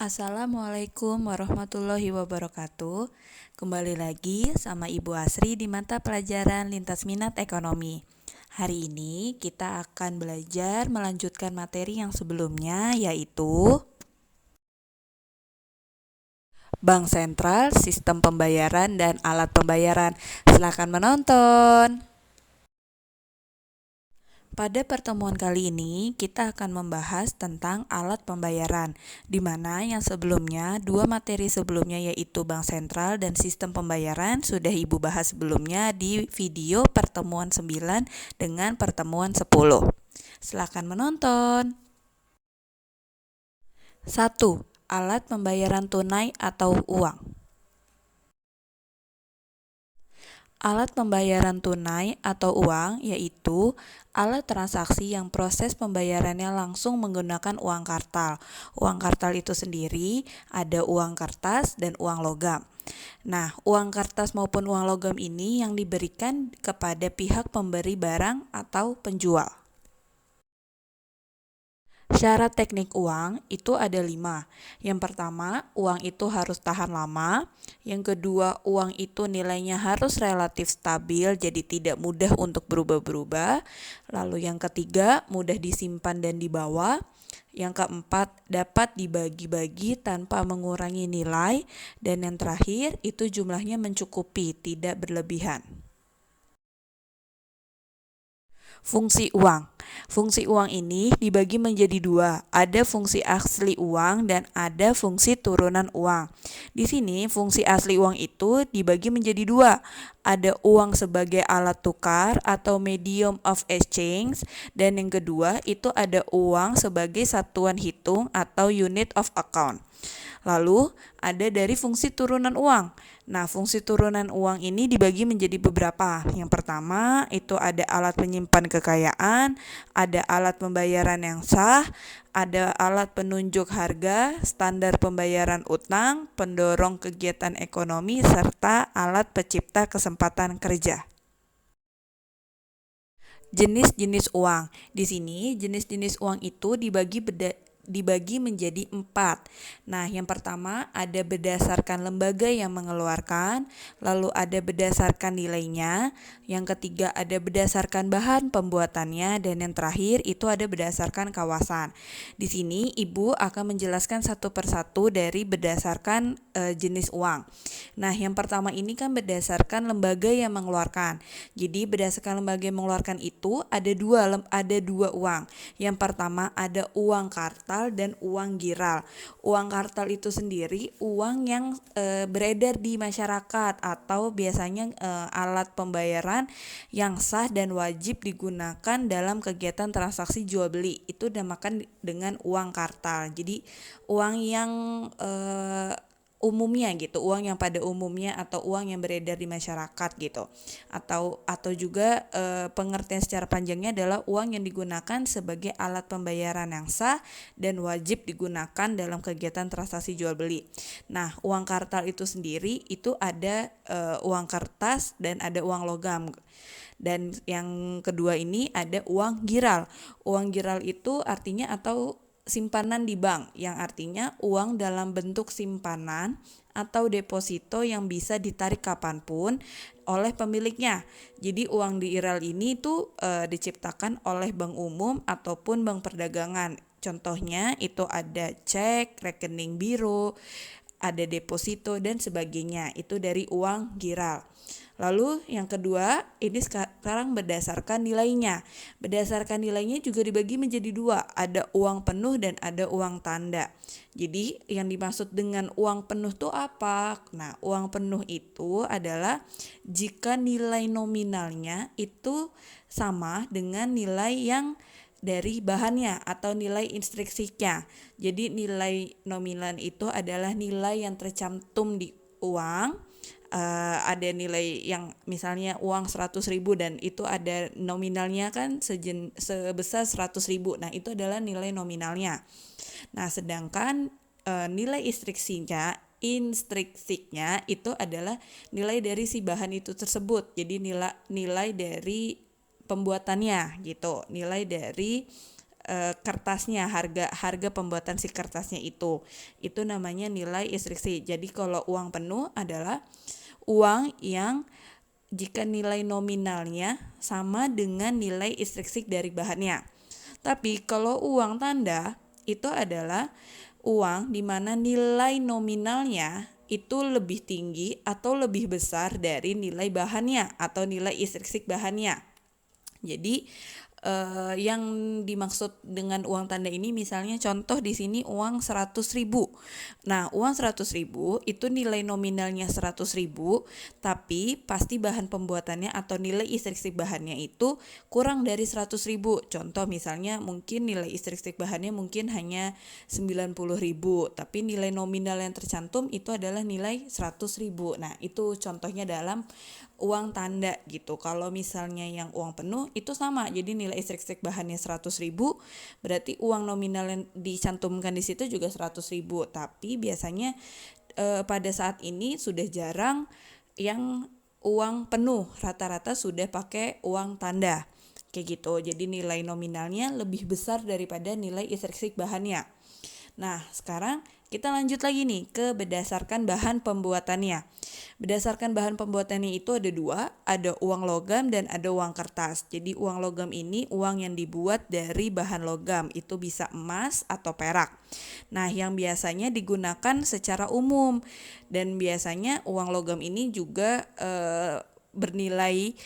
Assalamualaikum warahmatullahi wabarakatuh. Kembali lagi sama Ibu Asri di mata pelajaran Lintas Minat Ekonomi. Hari ini kita akan belajar melanjutkan materi yang sebelumnya, yaitu Bank Sentral, Sistem Pembayaran, dan Alat Pembayaran. Silakan menonton. Pada pertemuan kali ini, kita akan membahas tentang alat pembayaran, di mana yang sebelumnya, dua materi sebelumnya yaitu Bank Sentral dan Sistem Pembayaran sudah Ibu bahas sebelumnya di video pertemuan 9 dengan pertemuan 10. Silakan menonton. 1. Alat pembayaran tunai atau uang. Alat pembayaran tunai atau uang yaitu alat transaksi yang proses pembayarannya langsung menggunakan uang kartal. Uang kartal itu sendiri ada uang kertas dan uang logam. Nah, uang kertas maupun uang logam ini yang diberikan kepada pihak pemberi barang atau penjual. Syarat teknik uang itu ada 5. Yang pertama, uang itu harus tahan lama. Yang kedua, uang itu nilainya harus relatif stabil, jadi tidak mudah untuk berubah-berubah. Lalu yang ketiga, mudah disimpan dan dibawa. Yang keempat, dapat dibagi-bagi tanpa mengurangi nilai. Dan yang terakhir, itu jumlahnya mencukupi, tidak berlebihan. Fungsi uang. Fungsi uang ini dibagi menjadi dua. Ada fungsi asli uang dan ada fungsi turunan uang. Di sini fungsi asli uang itu dibagi menjadi dua. Ada uang sebagai alat tukar atau medium of exchange, dan yang kedua itu ada uang sebagai satuan hitung atau unit of account. Lalu ada dari fungsi turunan uang. Nah, fungsi turunan uang ini dibagi menjadi beberapa. Yang pertama itu ada alat penyimpan kekayaan, ada alat pembayaran yang sah, ada alat penunjuk harga, standar pembayaran utang, pendorong kegiatan ekonomi, serta alat pencipta kesempatan kerja. Jenis-jenis uang. Di sini jenis-jenis uang itu dibagi menjadi 4. Nah, yang pertama ada berdasarkan lembaga yang mengeluarkan, lalu ada berdasarkan nilainya, yang ketiga ada berdasarkan bahan pembuatannya, dan yang terakhir itu ada berdasarkan kawasan. Di sini Ibu akan menjelaskan satu persatu dari berdasarkan jenis uang. Nah, yang pertama ini kan berdasarkan lembaga yang mengeluarkan. Jadi berdasarkan lembaga yang mengeluarkan itu ada dua uang. Yang pertama ada uang kartal dan uang giral. Uang kartal itu sendiri uang yang beredar di masyarakat atau biasanya alat pembayaran yang sah dan wajib digunakan dalam kegiatan transaksi jual beli. Itu dinamakan dengan uang kartal. Jadi uang yang umumnya gitu, uang yang pada umumnya atau uang yang beredar di masyarakat gitu. Atau juga pengertian secara panjangnya adalah uang yang digunakan sebagai alat pembayaran yang sah dan wajib digunakan dalam kegiatan transaksi jual beli. Nah, uang kartal itu sendiri itu ada uang kertas dan ada uang logam. Dan yang kedua ini ada uang giral. Uang giral itu artinya atau simpanan di bank, yang artinya uang dalam bentuk simpanan atau deposito yang bisa ditarik kapanpun oleh pemiliknya. Jadi uang di giral ini tuh diciptakan oleh bank umum ataupun bank perdagangan. Contohnya itu ada cek, rekening biro, ada deposito dan sebagainya. Itu dari uang giral. Lalu yang kedua, ini sekarang berdasarkan nilainya. Berdasarkan nilainya juga dibagi menjadi dua. Ada uang penuh dan ada uang tanda. Jadi yang dimaksud dengan uang penuh itu apa? Nah, uang penuh itu adalah jika nilai nominalnya itu sama dengan nilai yang dari bahannya atau nilai instruksinya. Jadi nilai nominal itu adalah nilai yang tercantum di uang. Ada nilai yang misalnya uang 100.000 dan itu ada nominalnya kan sebesar 100.000. Nah, itu adalah nilai nominalnya. Nah, sedangkan nilai instruksinya itu adalah nilai dari si bahan itu tersebut. Jadi nilai dari pembuatannya gitu, nilai dari kertasnya, harga pembuatan si kertasnya itu namanya nilai instruksi. Jadi kalau uang penuh adalah uang yang jika nilai nominalnya sama dengan nilai instruksi dari bahannya. Tapi kalau uang tanda itu adalah uang di mana nilai nominalnya itu lebih tinggi atau lebih besar dari nilai bahannya atau nilai instruksi bahannya. Jadi yang dimaksud dengan uang tanda ini misalnya contoh di sini uang 100.000. Nah, uang 100.000 itu nilai nominalnya 100.000, tapi pasti bahan pembuatannya atau nilai instruksi bahannya itu kurang dari 100.000. Contoh misalnya mungkin nilai instruksi bahannya mungkin hanya 90.000, tapi nilai nominal yang tercantum itu adalah nilai 100.000. Nah, itu contohnya dalam uang tanda gitu. Kalau misalnya yang uang penuh itu sama, jadi nilai instruksi bahannya 100.000, berarti uang nominal yang dicantumkan di situ juga 100.000. Tapi biasanya pada saat ini sudah jarang yang uang penuh, rata-rata sudah pakai uang tanda kayak gitu. Jadi nilai nominalnya lebih besar daripada nilai instruksi bahannya. Nah, sekarang kita lanjut lagi nih ke berdasarkan bahan pembuatannya. Berdasarkan bahan pembuatannya itu ada dua, ada uang logam dan ada uang kertas. Jadi uang logam ini uang yang dibuat dari bahan logam, itu bisa emas atau perak. Nah, yang biasanya digunakan secara umum dan biasanya uang logam ini juga bernilai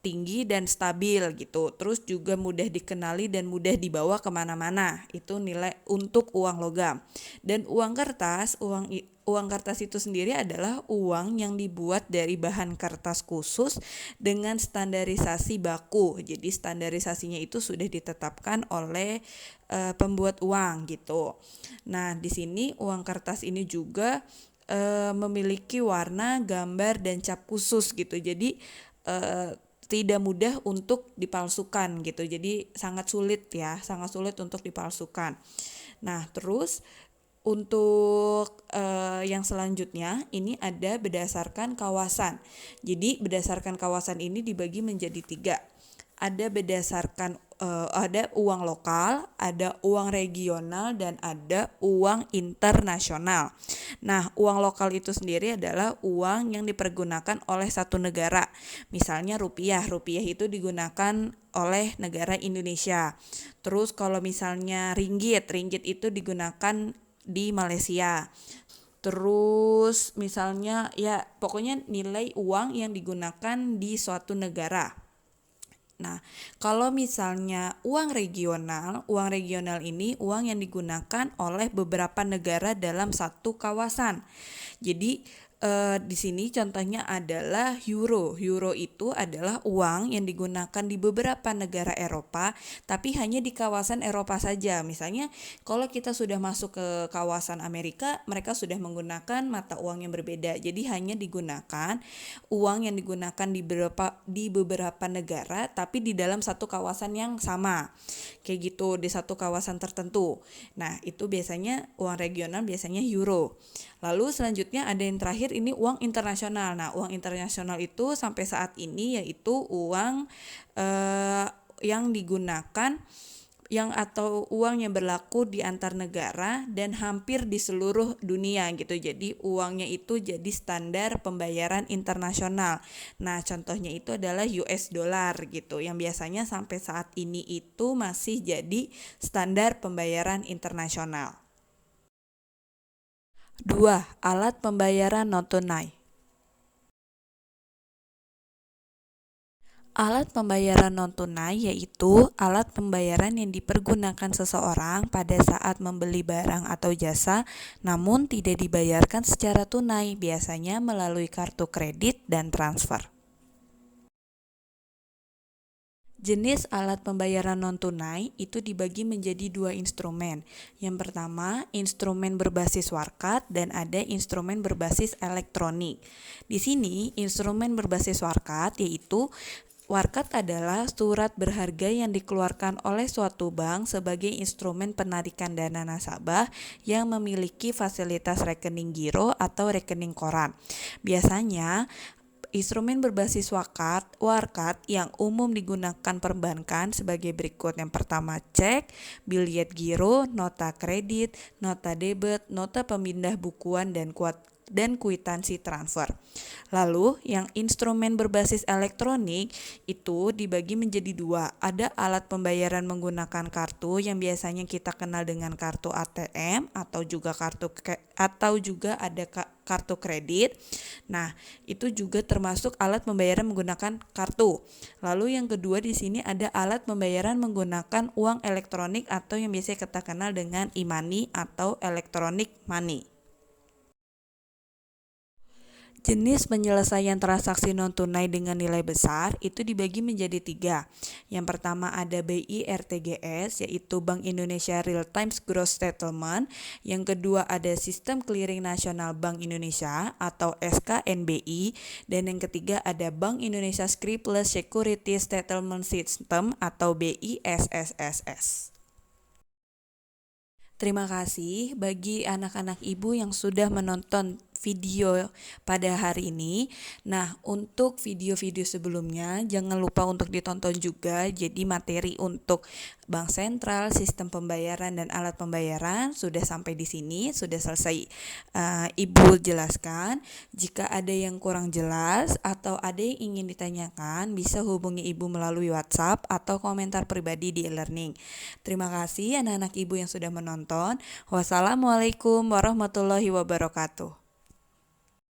tinggi dan stabil gitu, terus juga mudah dikenali dan mudah dibawa kemana-mana. Itu nilai untuk uang logam. Dan uang kertas, uang kertas itu sendiri adalah uang yang dibuat dari bahan kertas khusus dengan standarisasi baku. Jadi standarisasinya itu sudah ditetapkan oleh pembuat uang gitu. Nah, di sini uang kertas ini juga memiliki warna, gambar dan cap khusus gitu. Jadi tidak mudah untuk dipalsukan gitu. Jadi sangat sulit untuk dipalsukan. Nah, terus untuk yang selanjutnya ini ada berdasarkan kawasan. Jadi berdasarkan kawasan ini dibagi menjadi 3. Ada berdasarkan ada uang lokal, ada uang regional, dan ada uang internasional. Nah, uang lokal itu sendiri adalah uang yang dipergunakan oleh satu negara. Misalnya rupiah itu digunakan oleh negara Indonesia. Terus kalau misalnya ringgit itu digunakan di Malaysia. Terus misalnya ya pokoknya nilai uang yang digunakan di suatu negara. Nah, kalau misalnya uang regional ini uang yang digunakan oleh beberapa negara dalam satu kawasan. Jadi di sini contohnya adalah euro. Euro itu adalah uang yang digunakan di beberapa negara Eropa, tapi hanya di kawasan Eropa saja. Misalnya, kalau kita sudah masuk ke kawasan Amerika, mereka sudah menggunakan mata uang yang berbeda. Jadi hanya digunakan uang yang digunakan di beberapa negara, tapi di dalam satu kawasan yang sama. Kayak gitu, di satu kawasan tertentu. Nah, itu biasanya uang regional, biasanya euro. Lalu selanjutnya ada yang terakhir, ini uang internasional. Nah, uang internasional itu sampai saat ini yaitu uang yang digunakan atau uang yang berlaku di antar negara dan hampir di seluruh dunia gitu. Jadi uangnya itu jadi standar pembayaran internasional. Nah, contohnya itu adalah US dollar gitu, yang biasanya sampai saat ini itu masih jadi standar pembayaran internasional. 2. Alat pembayaran non-tunai. Alat pembayaran non-tunai yaitu alat pembayaran yang dipergunakan seseorang pada saat membeli barang atau jasa, namun tidak dibayarkan secara tunai, biasanya melalui kartu kredit dan transfer. Jenis alat pembayaran non-tunai itu dibagi menjadi 2 instrumen. Yang pertama, instrumen berbasis warkat dan ada instrumen berbasis elektronik. Di sini, instrumen berbasis warkat yaitu warkat adalah surat berharga yang dikeluarkan oleh suatu bank sebagai instrumen penarikan dana nasabah yang memiliki fasilitas rekening giro atau rekening koran. Biasanya instrumen berbasis warkat yang umum digunakan perbankan sebagai berikut. Yang pertama cek, biljet giro, nota kredit, nota debit, nota pemindah bukuan, dan kwitansi transfer. Lalu yang instrumen berbasis elektronik itu dibagi menjadi dua. Ada alat pembayaran menggunakan kartu yang biasanya kita kenal dengan kartu ATM atau juga ada kartu kredit. Nah, itu juga termasuk alat pembayaran menggunakan kartu. Lalu yang kedua di sini ada alat pembayaran menggunakan uang elektronik atau yang biasa kita kenal dengan e-money atau electronic money. Jenis penyelesaian transaksi non-tunai dengan nilai besar itu dibagi menjadi tiga. Yang pertama ada BI RTGS, yaitu Bank Indonesia Real Time Gross Settlement. Yang kedua ada Sistem Clearing Nasional Bank Indonesia atau SKNBI. Dan yang ketiga ada Bank Indonesia Scriptless Security Settlement System atau BISSSS. Terima kasih bagi anak-anak ibu yang sudah menonton video pada hari ini. Nah, untuk video-video sebelumnya jangan lupa untuk ditonton juga. Jadi materi untuk bank sentral, sistem pembayaran dan alat pembayaran sudah sampai di sini, sudah selesai Ibu jelaskan. Jika ada yang kurang jelas atau ada yang ingin ditanyakan, bisa hubungi Ibu melalui WhatsApp atau komentar pribadi di e-learning. Terima kasih anak-anak Ibu yang sudah menonton. Wassalamualaikum warahmatullahi wabarakatuh.